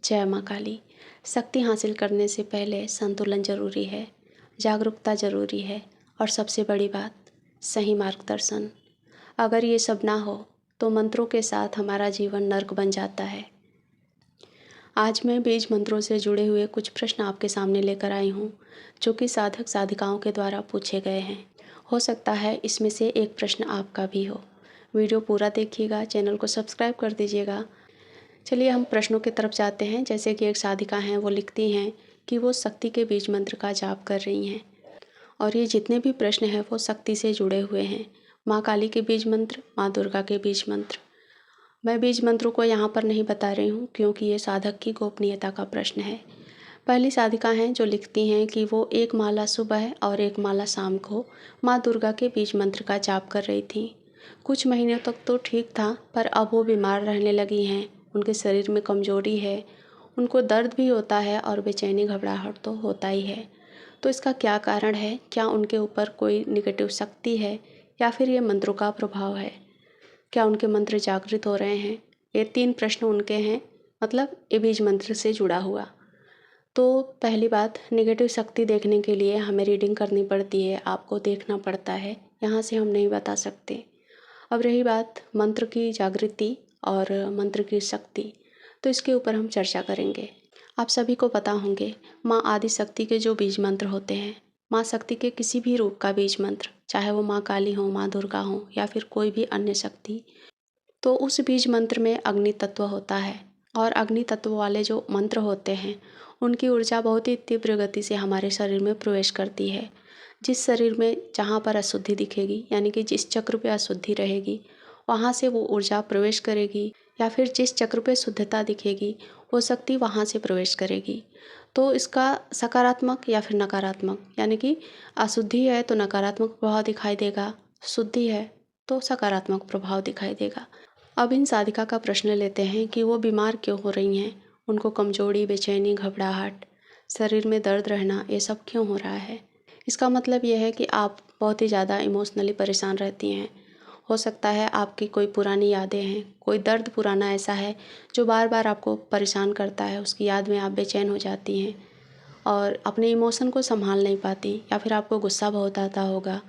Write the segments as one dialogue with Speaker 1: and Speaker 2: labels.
Speaker 1: जय माँ काली। शक्ति हासिल करने से पहले संतुलन जरूरी है, जागरूकता जरूरी है और सबसे बड़ी बात सही मार्गदर्शन। अगर ये सब ना हो तो मंत्रों के साथ हमारा जीवन नर्क बन जाता है। आज मैं बीज मंत्रों से जुड़े हुए कुछ प्रश्न आपके सामने लेकर आई हूँ, जो कि साधक साधिकाओं के द्वारा पूछे गए हैं। हो सकता है इसमें से एक प्रश्न आपका भी हो। वीडियो पूरा देखिएगा, चैनल को सब्सक्राइब कर दीजिएगा। चलिए हम प्रश्नों की तरफ जाते हैं। जैसे कि एक साधिका हैं, वो लिखती हैं कि वो शक्ति के बीज मंत्र का जाप कर रही हैं और ये जितने भी प्रश्न हैं वो शक्ति से जुड़े हुए हैं। माँ काली के बीज मंत्र, माँ दुर्गा के बीज मंत्र। मैं बीज मंत्रों को यहाँ पर नहीं बता रही हूँ क्योंकि ये साधक की गोपनीयता का प्रश्न है। पहली साधिका हैं जो लिखती हैं कि वो एक माला सुबह और एक माला शाम को माँ दुर्गा के बीज मंत्र का जाप कर रही थी। कुछ महीनों तक तो ठीक था, पर अब वो बीमार रहने लगी हैं। उनके शरीर में कमजोरी है, उनको दर्द भी होता है और बेचैनी घबराहट तो होता ही है। तो इसका क्या कारण है? क्या उनके ऊपर कोई निगेटिव शक्ति है या फिर ये मंत्रों का प्रभाव है? क्या उनके मंत्र जागृत हो रहे हैं? ये 3 प्रश्न उनके हैं, मतलब ये बीज मंत्र से जुड़ा हुआ। तो पहली बात, नेगेटिव शक्ति देखने के लिए हमें रीडिंग करनी पड़ती है, आपको देखना पड़ता है, यहाँ से हम नहीं बता सकते। अब रही बात मंत्र की जागृति और मंत्र की शक्ति, तो इसके ऊपर हम चर्चा करेंगे। आप सभी को पता होंगे माँ आदि शक्ति के जो बीज मंत्र होते हैं, माँ शक्ति के किसी भी रूप का बीज मंत्र, चाहे वो माँ काली हो, माँ दुर्गा हो या फिर कोई भी अन्य शक्ति, तो उस बीज मंत्र में अग्नि तत्व होता है और अग्नि तत्व वाले जो मंत्र होते हैं उनकी ऊर्जा बहुत ही तीव्र गति से हमारे शरीर में प्रवेश करती है। जिस शरीर में जहाँ पर अशुद्धि दिखेगी, यानी कि जिस चक्र पे अशुद्धि रहेगी, वहाँ से वो ऊर्जा प्रवेश करेगी, या फिर जिस चक्र पे शुद्धता दिखेगी वो शक्ति वहाँ से प्रवेश करेगी। तो इसका सकारात्मक या फिर नकारात्मक, यानी कि अशुद्धि है तो नकारात्मक प्रभाव दिखाई देगा, शुद्धि है तो सकारात्मक प्रभाव दिखाई देगा। अब इन साधिका का प्रश्न लेते हैं कि वो बीमार क्यों हो रही हैं, उनको कमजोरी, बेचैनी, घबराहट, शरीर में दर्द रहना, ये सब क्यों हो रहा है। इसका मतलब यह है कि आप बहुत ही ज़्यादा इमोशनली परेशान रहती हैं। हो सकता है आपकी कोई पुरानी यादें हैं, कोई दर्द पुराना ऐसा है जो बार बार आपको परेशान करता है, उसकी याद में आप बेचैन हो जाती हैं और अपने इमोशन को संभाल नहीं पाती, या फिर आपको गुस्सा बहुत आता होगा।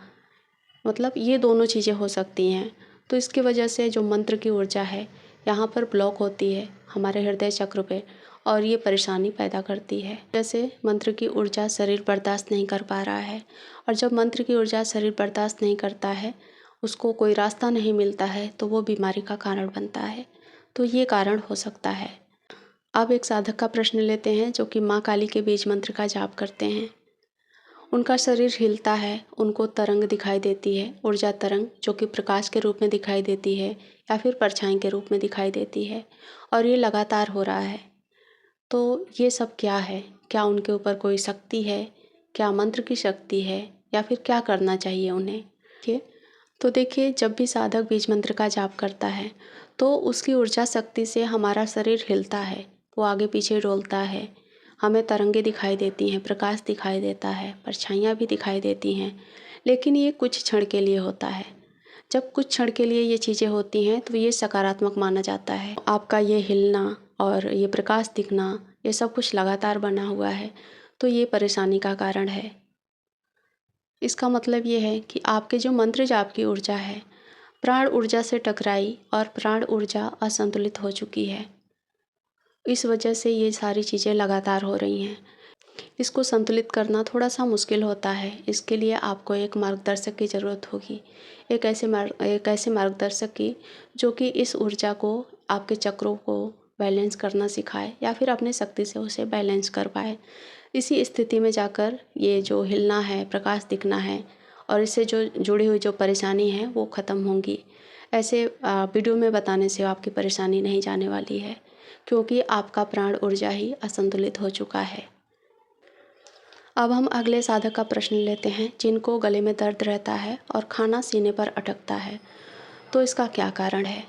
Speaker 1: मतलब ये दोनों चीज़ें हो सकती हैं। तो इसकी वजह से जो मंत्र की ऊर्जा है यहाँ पर ब्लॉक होती है हमारे हृदय चक्र पे और ये परेशानी पैदा करती है। जैसे मंत्र की ऊर्जा शरीर बर्दाश्त नहीं कर पा रहा है, और जब मंत्र की ऊर्जा शरीर बर्दाश्त नहीं करता है, उसको कोई रास्ता नहीं मिलता है, तो वो बीमारी का कारण बनता है। तो ये कारण हो सकता है। अब एक साधक का प्रश्न लेते हैं जो कि माँ काली के बीज मंत्र का जाप करते हैं। उनका शरीर हिलता है, उनको तरंग दिखाई देती है, ऊर्जा तरंग, जो कि प्रकाश के रूप में दिखाई देती है या फिर परछाई के रूप में दिखाई देती है, और ये लगातार हो रहा है। तो ये सब क्या है? क्या उनके ऊपर कोई शक्ति है? क्या मंत्र की शक्ति है, या फिर क्या करना चाहिए उन्हें? तो देखिए, जब भी साधक बीज मंत्र का जाप करता है तो उसकी ऊर्जा शक्ति से हमारा शरीर हिलता है, वो आगे पीछे डोलता है, हमें तरंगे दिखाई देती हैं, प्रकाश दिखाई देता है, परछाइयाँ भी दिखाई देती हैं। लेकिन ये कुछ क्षण के लिए होता है। जब कुछ क्षण के लिए ये चीज़ें होती हैं तो ये सकारात्मक माना जाता है। आपका ये हिलना और ये प्रकाश दिखना, ये सब कुछ लगातार बना हुआ है, तो ये परेशानी का कारण है। इसका मतलब ये है कि आपके जो मंत्र जाप की ऊर्जा है प्राण ऊर्जा से टकराई और प्राण ऊर्जा असंतुलित हो चुकी है। इस वजह से ये सारी चीज़ें लगातार हो रही हैं। इसको संतुलित करना थोड़ा सा मुश्किल होता है। इसके लिए आपको एक मार्गदर्शक की ज़रूरत होगी, एक ऐसे मार्गदर्शक की जो कि इस ऊर्जा को, आपके चक्रों को बैलेंस करना सिखाए या फिर अपने शक्ति से उसे बैलेंस कर पाए। इसी स्थिति में जाकर ये जो हिलना है, प्रकाश दिखना है और इससे जो जुड़ी हुई जो परेशानी है वो ख़त्म होंगी। ऐसे वीडियो में बताने से आपकी परेशानी नहीं जाने वाली है, क्योंकि आपका प्राण ऊर्जा ही असंतुलित हो चुका है। अब हम अगले साधक का प्रश्न लेते हैं, जिनको गले में दर्द रहता है और खाना सीने पर अटकता है। तो इसका क्या कारण है?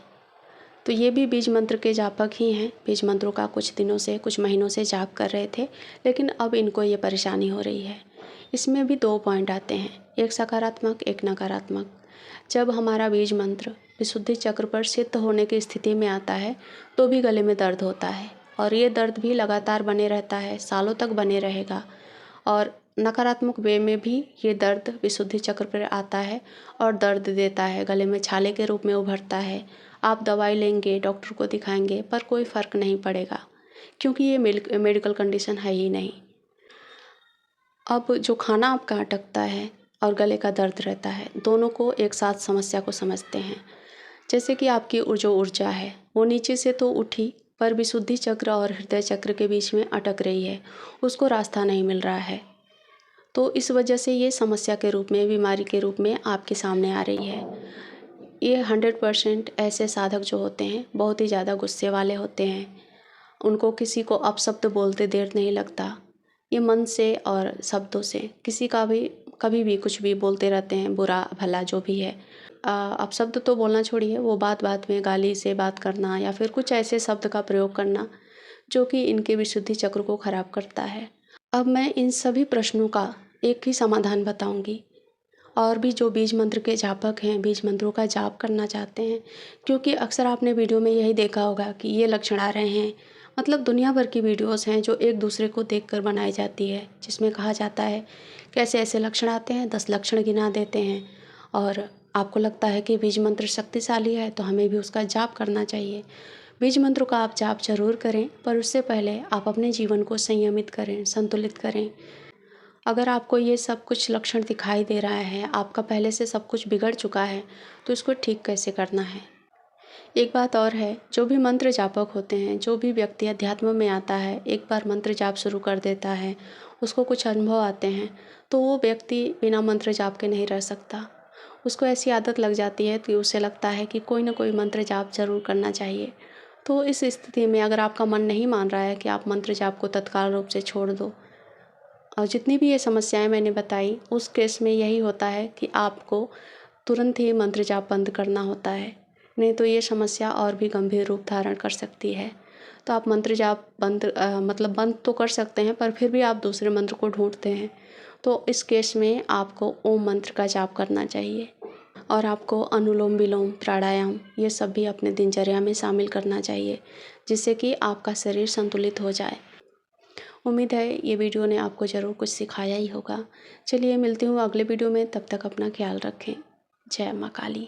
Speaker 1: तो ये भी बीज मंत्र के जापक ही हैं, बीज मंत्रों का कुछ दिनों से, कुछ महीनों से जाप कर रहे थे, लेकिन अब इनको ये परेशानी हो रही है। इसमें भी 2 पॉइंट आते हैं, एक सकारात्मक, एक नकारात्मक। जब हमारा बीज मंत्र विशुद्धि चक्र पर सिद्ध होने की स्थिति में आता है तो भी गले में दर्द होता है, और ये दर्द भी लगातार बने रहता है, सालों तक बने रहेगा। और नकारात्मक वे में भी ये दर्द विशुद्धि चक्र पर आता है और दर्द देता है, गले में छाले के रूप में उभरता है। आप दवाई लेंगे, डॉक्टर को दिखाएंगे, पर कोई फ़र्क नहीं पड़ेगा, क्योंकि ये मेडिकल कंडीशन है ही नहीं। अब जो खाना आपका अटकता है और गले का दर्द रहता है, दोनों को एक साथ समस्या को समझते हैं। जैसे कि आपकी जो ऊर्जा है वो नीचे से तो उठी, पर विशुद्धि चक्र और हृदय चक्र के बीच में अटक रही है, उसको रास्ता नहीं मिल रहा है। तो इस वजह से ये समस्या के रूप में, बीमारी के रूप में आपके सामने आ रही है। ये 100% ऐसे साधक जो होते हैं बहुत ही ज़्यादा गुस्से वाले होते हैं। उनको किसी को अपशब्द बोलते देर नहीं लगता। ये मन से और शब्दों से किसी का भी कभी भी कुछ भी बोलते रहते हैं, बुरा भला जो भी है। अपशब्द तो बोलना छोड़िए, वो बात बात में गाली से बात करना या फिर कुछ ऐसे शब्द का प्रयोग करना जो कि इनके विशुद्धि चक्र को खराब करता है। अब मैं इन सभी प्रश्नों का एक ही समाधान बताऊंगी। और भी जो बीज मंत्र के जापक हैं, बीज मंत्रों का जाप करना चाहते हैं, क्योंकि अक्सर आपने वीडियो में यही देखा होगा कि ये लक्षण आ रहे हैं। मतलब दुनिया भर की वीडियोस हैं जो एक दूसरे को देखकर बनाई जाती है, जिसमें कहा जाता है कैसे ऐसे लक्षण आते हैं, 10 लक्षण गिना देते हैं और आपको लगता है कि बीज मंत्र शक्तिशाली है तो हमें भी उसका जाप करना चाहिए। बीज मंत्रों का आप जाप जरूर करें, पर उससे पहले आप अपने जीवन को संयमित करें, संतुलित करें। अगर आपको ये सब कुछ लक्षण दिखाई दे रहा है, आपका पहले से सब कुछ बिगड़ चुका है, तो इसको ठीक कैसे करना है। एक बात और है, जो भी मंत्र जापक होते हैं, जो भी व्यक्ति अध्यात्म में आता है, एक बार मंत्र जाप शुरू कर देता है, उसको कुछ अनुभव आते हैं, तो वो व्यक्ति बिना मंत्र जाप के नहीं रह सकता। उसको ऐसी आदत लग जाती है कि उसे लगता है कि कोई ना कोई मंत्र जाप जरूर करना चाहिए। तो इस स्थिति में अगर आपका मन नहीं मान रहा है कि आप मंत्र जाप को तत्काल रूप से छोड़ दो, और जितनी भी ये समस्याएं मैंने बताई, उस केस में यही होता है कि आपको तुरंत ही मंत्र जाप बंद करना होता है, नहीं तो ये समस्या और भी गंभीर रूप धारण कर सकती है। तो आप मंत्र जाप बंद तो कर सकते हैं, पर फिर भी आप दूसरे मंत्र को ढूंढते हैं, तो इस केस में आपको ओम मंत्र का जाप करना चाहिए। और आपको अनुलोम विलोम, प्राणायाम, ये सब भी अपने दिनचर्या में शामिल करना चाहिए, जिससे कि आपका शरीर संतुलित हो जाए। उम्मीद है ये वीडियो ने आपको ज़रूर कुछ सिखाया ही होगा। चलिए मिलती हूँ अगले वीडियो में, तब तक अपना ख्याल रखें। जय माँ काली।